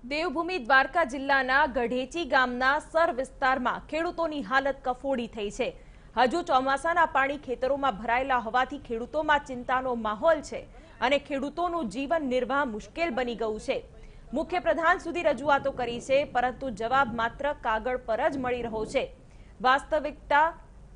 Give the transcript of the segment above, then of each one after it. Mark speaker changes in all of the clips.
Speaker 1: દેવભૂમિ દ્વારકા જિલ્લાના ગઢેચી ગામના સર વિસ્તારમાં ખેડૂતોની હાલત કફોડી થઈ છે। હજુ ચોમાસાના પાણી ખેતરોમાં ભરાયેલા હોવાથી ખેડૂતોમાં ચિંતાનો માહોલ છે અને ખેડૂતોનું જીવન નિર્વાહ મુશ્કેલ બની ગયું છે। મુખ્ય પ્રધાન સુધી રજૂઆતો કરી છે, પરંતુ જવાબ માત્ર કાગળ પર જ મળી રહ્યો છે। વાસ્તવિકતા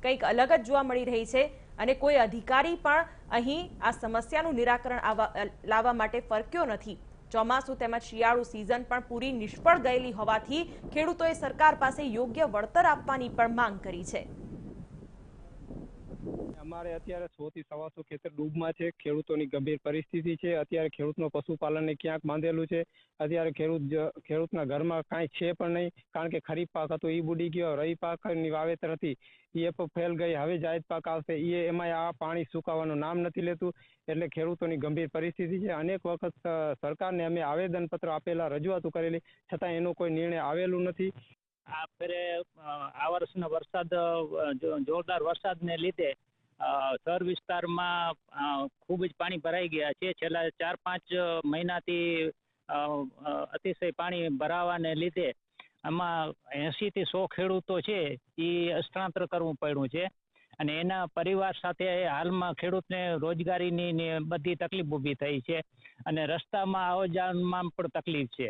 Speaker 1: કંઈક અલગ જ જોવા મળી રહી છે અને કોઈ અધિકારી પણ અહીં આ સમસ્યાનું નિરાકરણ લાવવા માટે ફરક્યો નથી। ચોમાસું તેમજ શિયાળુ સિઝન પણ પૂરી નિષ્ફળ ગયેલી હોવાથી ખેડૂતોએ સરકાર પાસે યોગ્ય વળતર આપવાની પણ માંગ કરી છે।
Speaker 2: અમારે અત્યારે 100 થી 125 ખેતર ડૂબમાં છે। ખેડૂતોની ગંભીર પરિસ્થિતિ છે। અત્યારે ખેડૂતનો પશુપાલનને ક્યાંક બાંધેલું છે। અત્યારે ખેડૂતના ઘરમાં કાંઈ છે પણ નહીં, કારણ કે ખરીફ પાક હતો એ બુડી ગયો, રવિ પાકની વાવેતર હતી એ પણ ફેલ ગઈ, હવે જાયદ પાક આવશે એમાં આ પાણી સુકાવાનું નામ નથી લેતું। એટલે ખેડૂતોની ગંભીર પરિસ્થિતિ છે। અનેક વખત સરકારને અમે આવેદનપત્ર આપેલા, રજૂઆતો કરેલી, છતાં એનો કોઈ નિર્ણય આવેલું નથી।
Speaker 3: આ ફેરે આ વર્ષનો વરસાદ જોરદાર વરસાદને લીધે સર વિસ્તારમાં ખૂબ જ પાણી ભરાઈ ગયા છે। છેલ્લા 4-5 મહિનાથી અતિશય પાણી ભરાવાને લીધે આમાં 80 થી 100 ખેડૂતો છે એ સ્થળાંતર કરવું પડ્યું છે અને એના પરિવાર સાથે હાલમાં ખેડૂતને રોજગારીની બધી તકલીફ ઊભી થઈ છે અને રસ્તામાં આવવા જવામાં પણ તકલીફ છે।